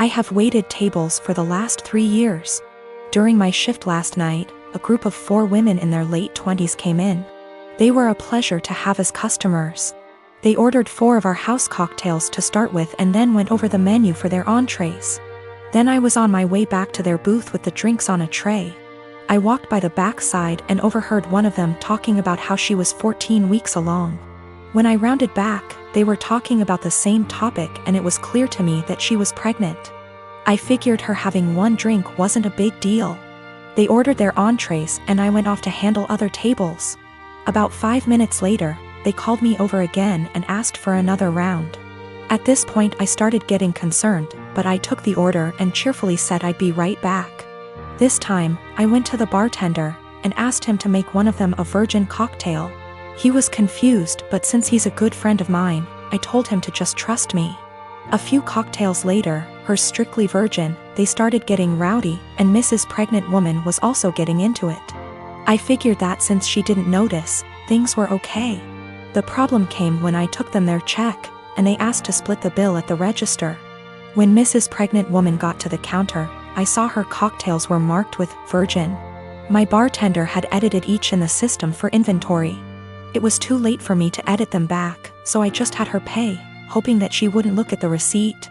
I have waited tables for the last 3 years. During my shift last night, a group of 4 women in their late 20s came in. They were a pleasure to have as customers. They ordered 4 of our house cocktails to start with and then went over the menu for their entrees. Then I was on my way back to their booth with the drinks on a tray. I walked by the back side and overheard one of them talking about how she was 14 weeks along. When I rounded back, they were talking about the same topic and it was clear to me that she was pregnant. I figured her having 1 drink wasn't a big deal. They ordered their entrees and I went off to handle other tables. About 5 minutes later, they called me over again and asked for another round. At this point I started getting concerned, but I took the order and cheerfully said I'd be right back. This time, I went to the bartender and asked him to make one of them a virgin cocktail. He was confused, but since he's a good friend of mine, I told him to just trust me. A few cocktails later, hers strictly virgin, they started getting rowdy, and Mrs. Pregnant Woman was also getting into it. I figured that since she didn't notice, things were okay. The problem came when I took them their check, and they asked to split the bill at the register. When Mrs. Pregnant Woman got to the counter, I saw her cocktails were marked with virgin. My bartender had edited each in the system for inventory. It was too late for me to edit them back, so I just had her pay, hoping that she wouldn't look at the receipt.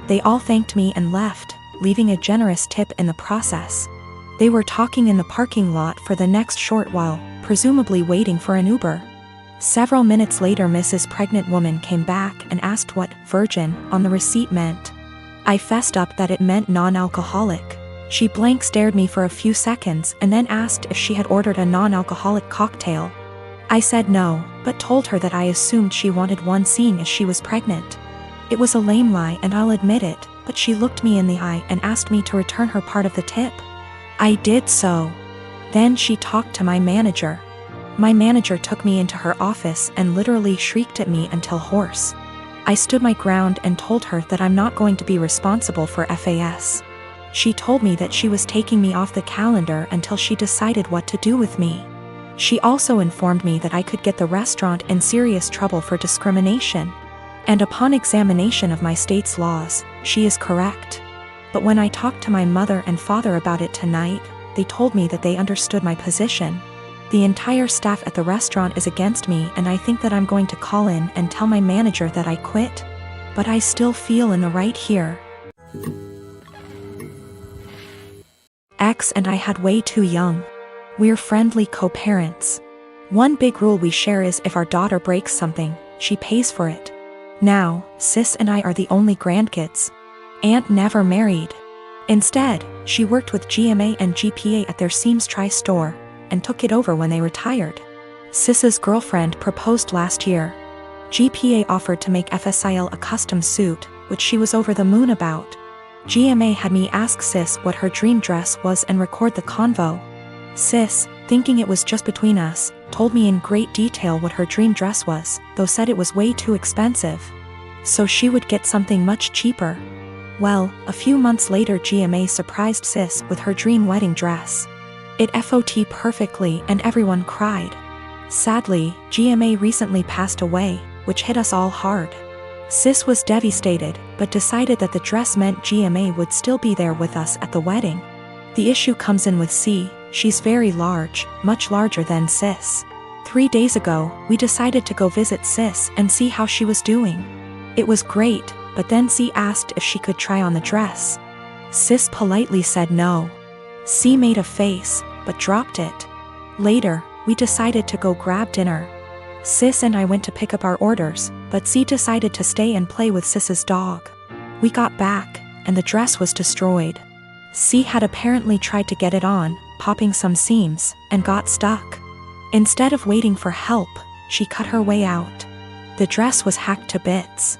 They all thanked me and left, leaving a generous tip in the process. They were talking in the parking lot for the next short while, presumably waiting for an Uber. Several minutes later Mrs. Pregnant Woman came back and asked what virgin on the receipt meant. I fessed up that it meant non-alcoholic. She blank stared me for a few seconds and then asked if she had ordered a non-alcoholic cocktail. I said no, but told her that I assumed she wanted one seeing as she was pregnant. It was a lame lie and I'll admit it, but she looked me in the eye and asked me to return her part of the tip. I did so. Then she talked to my manager. My manager took me into her office and literally shrieked at me until hoarse. I stood my ground and told her that I'm not going to be responsible for FAS. She told me that she was taking me off the calendar until she decided what to do with me. She also informed me that I could get the restaurant in serious trouble for discrimination. And upon examination of my state's laws, she is correct. But when I talked to my mother and father about it tonight, they told me that they understood my position. The entire staff at the restaurant is against me and I think that I'm going to call in and tell my manager that I quit. But I still feel in the right here. X and I had way too young. We're friendly co-parents. One big rule we share is if our daughter breaks something, she pays for it. Now, sis and I are the only grandkids. Aunt never married. Instead, she worked with GMA and GPA at their Seams Tri-store, and took it over when they retired. Sis's girlfriend proposed last year. GPA offered to make FSIL a custom suit, which she was over the moon about. GMA had me ask Sis what her dream dress was and record the convo. Sis, thinking it was just between us, told me in great detail what her dream dress was, though said it was way too expensive. So she would get something much cheaper. Well, a few months later GMA surprised Sis with her dream wedding dress. It FOT perfectly and everyone cried. Sadly, GMA recently passed away, which hit us all hard. Sis was devastated, but decided that the dress meant GMA would still be there with us at the wedding. The issue comes in with C. She's very large, much larger than Sis. 3 days ago, we decided to go visit Sis and see how she was doing. It was great, but then C asked if she could try on the dress. Sis politely said no. C made a face, but dropped it. Later, we decided to go grab dinner. Sis and I went to pick up our orders, but C decided to stay and play with Sis's dog. We got back, and the dress was destroyed. C had apparently tried to get it on, popping some seams, and got stuck. Instead of waiting for help, she cut her way out. The dress was hacked to bits.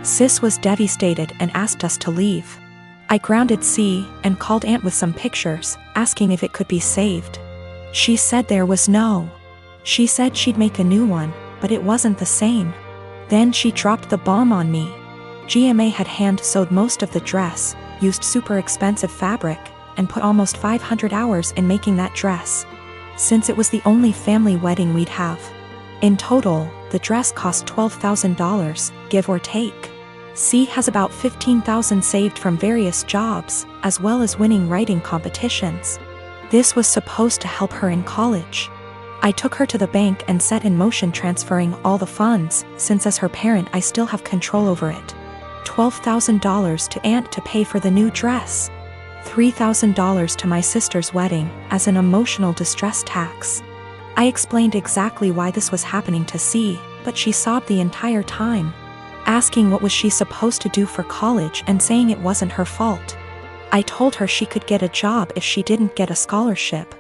Sis was devastated and asked us to leave. I grounded C and called Aunt with some pictures, asking if it could be saved. She said there was no. She said she'd make a new one, but it wasn't the same. Then she dropped the bomb on me. GMA had hand-sewed most of the dress, used super expensive fabric, and put almost 500 hours in making that dress. Since it was the only family wedding we'd have. In total, the dress cost $12,000, give or take. C has about 15,000 saved from various jobs, as well as winning writing competitions. This was supposed to help her in college. I took her to the bank and set in motion transferring all the funds, since as her parent I still have control over it. $12,000 to aunt to pay for the new dress. $3,000 to my sister's wedding, as an emotional distress tax. I explained exactly why this was happening to C, but she sobbed the entire time, asking what was she supposed to do for college and saying it wasn't her fault. I told her she could get a job if she didn't get a scholarship.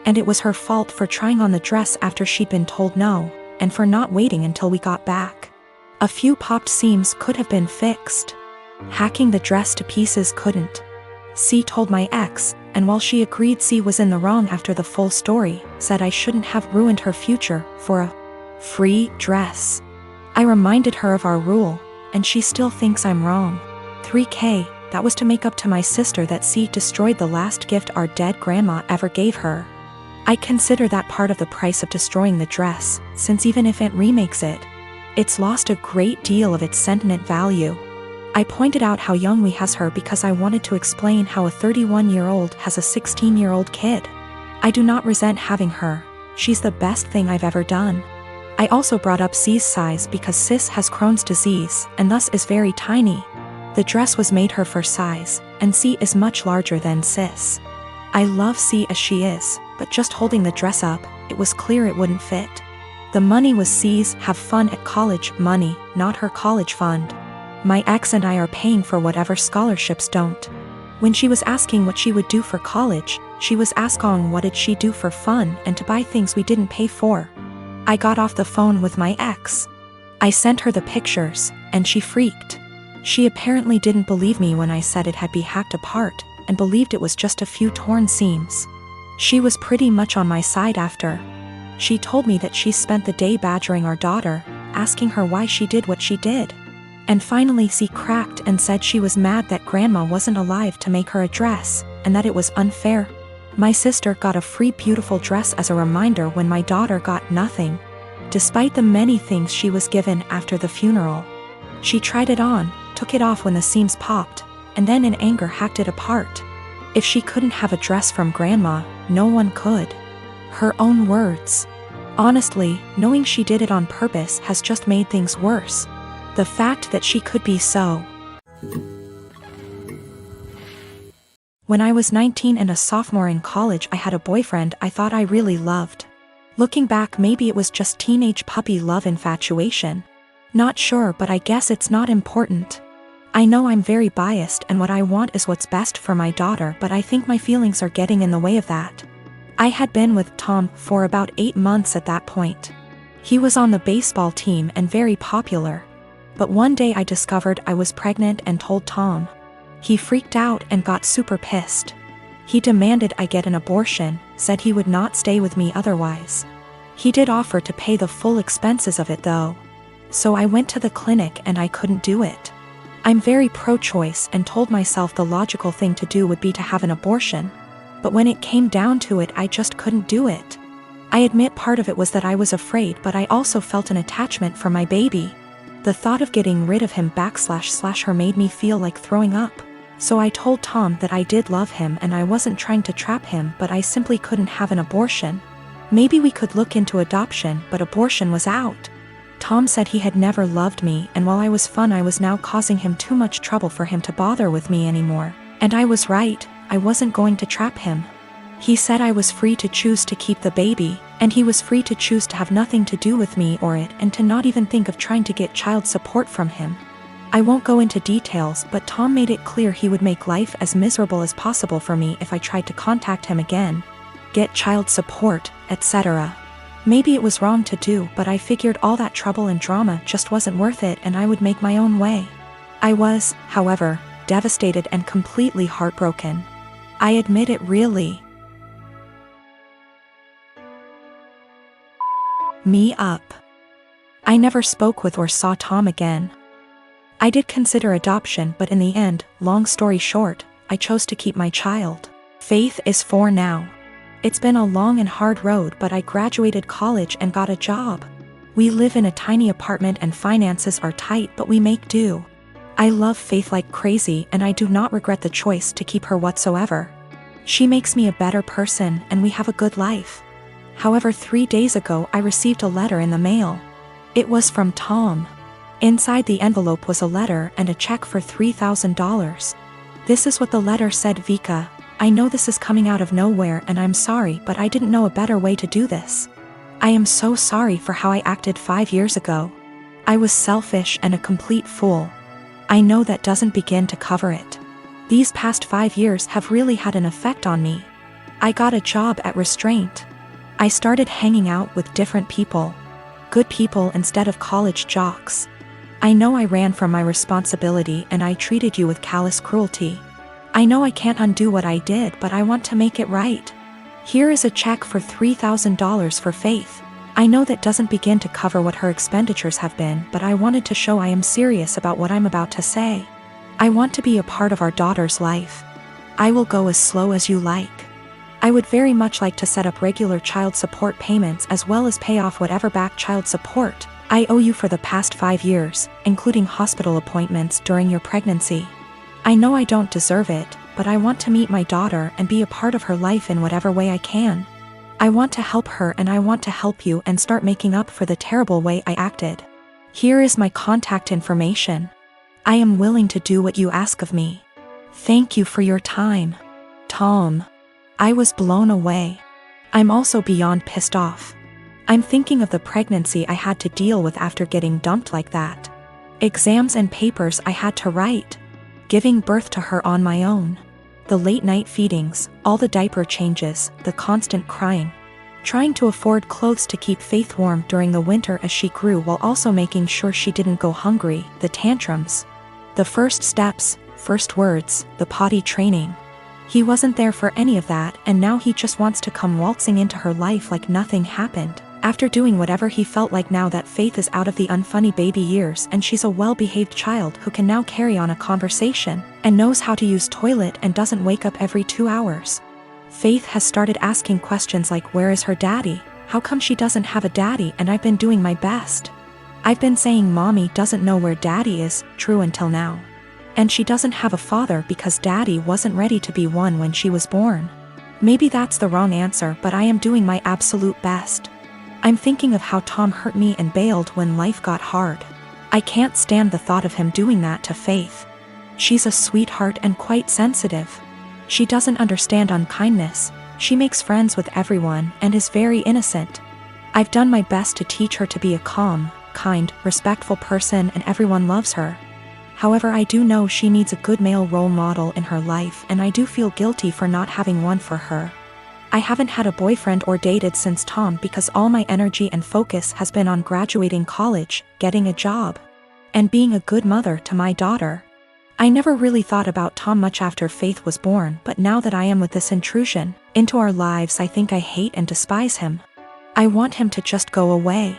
And it was her fault for trying on the dress after she'd been told no, and for not waiting until we got back. A few popped seams could have been fixed. Hacking the dress to pieces couldn't. C told my ex, and while she agreed C was in the wrong after the full story, said I shouldn't have ruined her future for a free dress. I reminded her of our rule, and she still thinks I'm wrong. $3,000, that was to make up to my sister that C destroyed the last gift our dead grandma ever gave her. I consider that part of the price of destroying the dress, since even if Aunt remakes it, it's lost a great deal of its sentiment value. I pointed out how young we has her because I wanted to explain how a 31-year-old has a 16-year-old kid. I do not resent having her, she's the best thing I've ever done. I also brought up C's size because Sis has Crohn's disease and thus is very tiny. The dress was made her for size, and C is much larger than Sis. I love C as she is, but just holding the dress up, it was clear it wouldn't fit. The money was C's have fun at college money, not her college fund. My ex and I are paying for whatever scholarships don't. When she was asking what she would do for college, she was asking what did she do for fun and to buy things we didn't pay for. I got off the phone with my ex. I sent her the pictures, and she freaked. She apparently didn't believe me when I said it had been hacked apart, and believed it was just a few torn seams. She was pretty much on my side after. She told me that she spent the day badgering our daughter, asking her why she did what she did. And finally she cracked and said she was mad that grandma wasn't alive to make her a dress, and that it was unfair. My sister got a free beautiful dress as a reminder when my daughter got nothing. Despite the many things she was given after the funeral. She tried it on, took it off when the seams popped, and then in anger hacked it apart. If she couldn't have a dress from grandma, no one could. Her own words. Honestly, knowing she did it on purpose has just made things worse. The fact that she could be so. When I was 19 and a sophomore in college, I had a boyfriend I thought I really loved. Looking back, maybe it was just teenage puppy love infatuation. Not sure, but I guess it's not important. I know I'm very biased and what I want is what's best for my daughter, but I think my feelings are getting in the way of that. I had been with Tom for about 8 months at that point. He was on the baseball team and very popular. But one day I discovered I was pregnant and told Tom. He freaked out and got super pissed. He demanded I get an abortion, said he would not stay with me otherwise. He did offer to pay the full expenses of it though. So I went to the clinic and I couldn't do it. I'm very pro-choice and told myself the logical thing to do would be to have an abortion. But when it came down to it, I just couldn't do it. I admit part of it was that I was afraid, but I also felt an attachment for my baby. The thought of getting rid of him / her made me feel like throwing up. So I told Tom that I did love him and I wasn't trying to trap him, but I simply couldn't have an abortion. Maybe we could look into adoption, but abortion was out. Tom said he had never loved me, and while I was fun, I was now causing him too much trouble for him to bother with me anymore. And I was right, I wasn't going to trap him. He said I was free to choose to keep the baby, and he was free to choose to have nothing to do with me or it and to not even think of trying to get child support from him. I won't go into details, but Tom made it clear he would make life as miserable as possible for me if I tried to contact him again, get child support, etc. Maybe it was wrong to do, but I figured all that trouble and drama just wasn't worth it and I would make my own way. I was, however, devastated and completely heartbroken. I admit it really me up. I never spoke with or saw Tom again. I did consider adoption, but in the end, long story short, I chose to keep my child. Faith is 4 now. It's been a long and hard road, but I graduated college and got a job. We live in a tiny apartment and finances are tight, but we make do. I love Faith like crazy and I do not regret the choice to keep her whatsoever. She makes me a better person and we have a good life. However, 3 days ago I received a letter in the mail. It was from Tom. Inside the envelope was a letter and a check for $3,000. This is what the letter said: Vika, I know this is coming out of nowhere and I'm sorry, but I didn't know a better way to do this. I am so sorry for how I acted 5 years ago. I was selfish and a complete fool. I know that doesn't begin to cover it. These past 5 years have really had an effect on me. I got a job at Restraint. I started hanging out with different people. Good people instead of college jocks. I know I ran from my responsibility and I treated you with callous cruelty. I know I can't undo what I did, but I want to make it right. Here is a check for $3,000 for Faith. I know that doesn't begin to cover what her expenditures have been, but I wanted to show I am serious about what I'm about to say. I want to be a part of our daughter's life. I will go as slow as you like. I would very much like to set up regular child support payments as well as pay off whatever back child support I owe you for the past 5 years, including hospital appointments during your pregnancy. I know I don't deserve it, but I want to meet my daughter and be a part of her life in whatever way I can. I want to help her and I want to help you and start making up for the terrible way I acted. Here is my contact information. I am willing to do what you ask of me. Thank you for your time. Tom. I was blown away. I'm also beyond pissed off. I'm thinking of the pregnancy I had to deal with after getting dumped like that. Exams and papers I had to write. Giving birth to her on my own. The late night feedings, all the diaper changes, the constant crying. Trying to afford clothes to keep Faith warm during the winter as she grew while also making sure she didn't go hungry, the tantrums. The first steps, first words, the potty training. He wasn't there for any of that, and now he just wants to come waltzing into her life like nothing happened. After doing whatever he felt like now that Faith is out of the unfunny baby years and she's a well-behaved child who can now carry on a conversation and knows how to use toilet and doesn't wake up every 2 hours. Faith has started asking questions like, where is her daddy? How come she doesn't have a daddy? And I've been doing my best. I've been saying mommy doesn't know where daddy is, true until now. And she doesn't have a father because daddy wasn't ready to be one when she was born. Maybe that's the wrong answer, but I am doing my absolute best. I'm thinking of how Tom hurt me and bailed when life got hard. I can't stand the thought of him doing that to Faith. She's a sweetheart and quite sensitive. She doesn't understand unkindness. She makes friends with everyone and is very innocent. I've done my best to teach her to be a calm, kind, respectful person and everyone loves her. However, I do know she needs a good male role model in her life and I do feel guilty for not having one for her. I haven't had a boyfriend or dated since Tom because all my energy and focus has been on graduating college, getting a job, and being a good mother to my daughter. I never really thought about Tom much after Faith was born, but now that I am with this intrusion into our lives, I think I hate and despise him. I want him to just go away.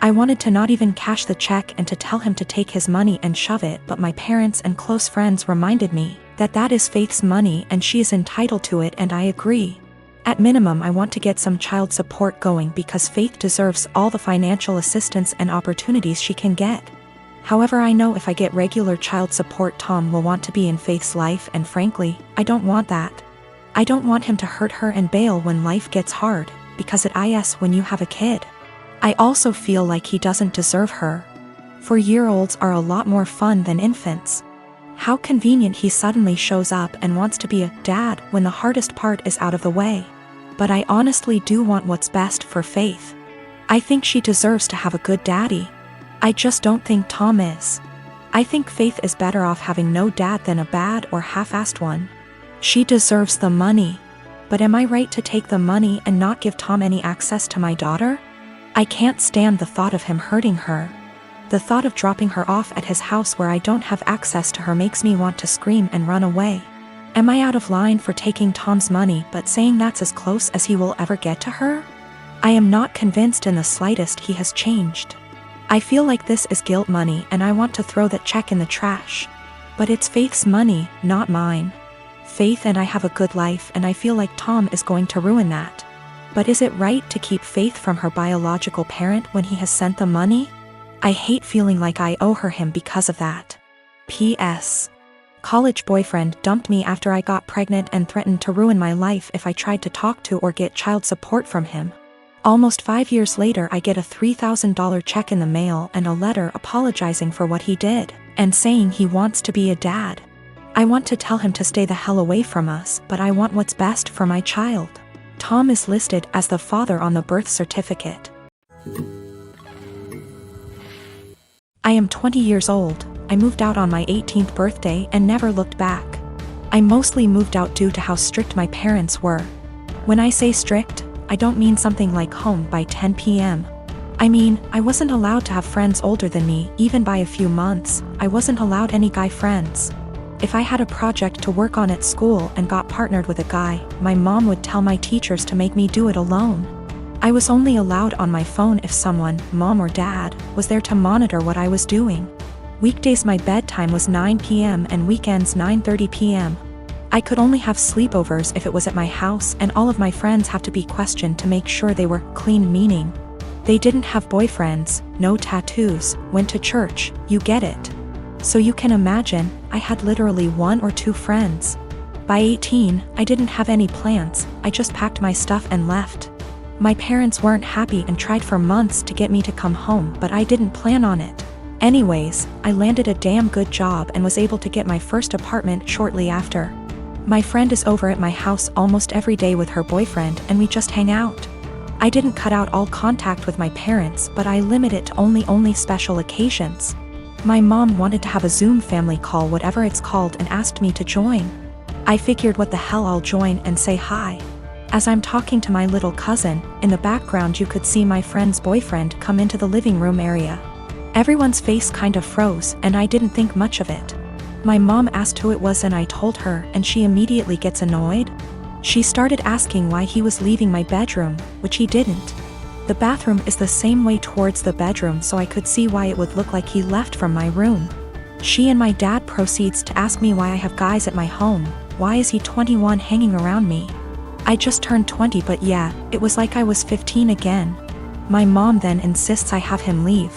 I wanted to not even cash the check and to tell him to take his money and shove it, but my parents and close friends reminded me that that is Faith's money and she is entitled to it, and I agree. At minimum, I want to get some child support going because Faith deserves all the financial assistance and opportunities she can get. However, I know if I get regular child support, Tom will want to be in Faith's life, and frankly, I don't want that. I don't want him to hurt her and bail when life gets hard, because it is when you have a kid. I also feel like he doesn't deserve her. 4-year-olds are a lot more fun than infants. How convenient he suddenly shows up and wants to be a dad when the hardest part is out of the way. But I honestly do want what's best for Faith. I think she deserves to have a good daddy. I just don't think Tom is. I think Faith is better off having no dad than a bad or half-assed one. She deserves the money. But am I right to take the money and not give Tom any access to my daughter? I can't stand the thought of him hurting her. The thought of dropping her off at his house where I don't have access to her makes me want to scream and run away. Am I out of line for taking Tom's money but saying that's as close as he will ever get to her? I am not convinced in the slightest he has changed. I feel like this is guilt money and I want to throw that check in the trash. But it's Faith's money, not mine. Faith and I have a good life and I feel like Tom is going to ruin that. But is it right to keep Faith from her biological parent when he has sent the money? I hate feeling like I owe her him because of that. P.S. College boyfriend dumped me after I got pregnant and threatened to ruin my life if I tried to talk to or get child support from him. Almost 5 years later, I get a $3,000 check in the mail and a letter apologizing for what he did and saying he wants to be a dad. I want to tell him to stay the hell away from us, but I want what's best for my child. Tom is listed as the father on the birth certificate. I am 20 years old. I moved out on my 18th birthday and never looked back. I mostly moved out due to how strict my parents were. When I say strict, I don't mean something like home by 10 p.m. I mean, I wasn't allowed to have friends older than me, even by a few months. I wasn't allowed any guy friends. If I had a project to work on at school and got partnered with a guy, my mom would tell my teachers to make me do it alone. I was only allowed on my phone if someone, mom or dad, was there to monitor what I was doing. Weekdays my bedtime was 9 p.m. and weekends 9:30 p.m. I could only have sleepovers if it was at my house, and all of my friends have to be questioned to make sure they were clean, meaning they didn't have boyfriends, no tattoos, went to church, you get it. So you can imagine, I had literally 1 or 2 friends. By 18, I didn't have any plans, I just packed my stuff and left. My parents weren't happy and tried for months to get me to come home, but I didn't plan on it. Anyways, I landed a damn good job and was able to get my first apartment shortly after. My friend is over at my house almost every day with her boyfriend and we just hang out. I didn't cut out all contact with my parents, but I limit it to only special occasions. My mom wanted to have a Zoom family call, whatever it's called, and asked me to join. I figured what the hell, I'll join and say hi. As I'm talking to my little cousin, in the background you could see my friend's boyfriend come into the living room area. Everyone's face kind of froze and I didn't think much of it. My mom asked who it was and I told her, and she immediately gets annoyed. She started asking why he was leaving my bedroom, which he didn't. The bathroom is the same way towards the bedroom, so I could see why it would look like he left from my room. She and my dad proceeds to ask me why I have guys at my home, why is he 21 hanging around me? I just turned 20, but yeah, it was like I was 15 again. My mom then insists I have him leave.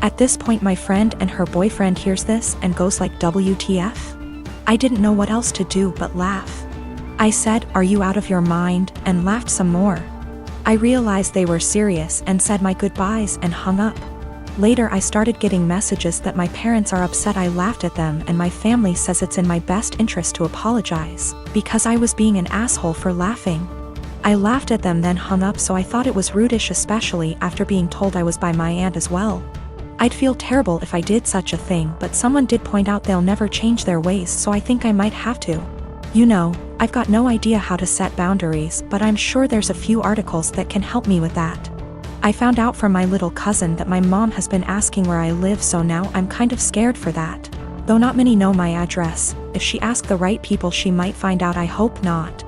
At this point my friend and her boyfriend hears this and goes like, WTF? I didn't know what else to do but laugh. I said, are you out of your mind, and laughed some more. I realized they were serious and said my goodbyes and hung up. Later I started getting messages that my parents are upset I laughed at them, and my family says it's in my best interest to apologize, because I was being an asshole for laughing. I laughed at them then hung up, so I thought it was rudish, especially after being told I was by my aunt as well. I'd feel terrible if I did such a thing, but someone did point out they'll never change their ways, so I think I might have to. You know, I've got no idea how to set boundaries, but I'm sure there's a few articles that can help me with that. I found out from my little cousin that my mom has been asking where I live, so now I'm kind of scared for that. Though not many know my address, if she asks the right people she might find out, I hope not.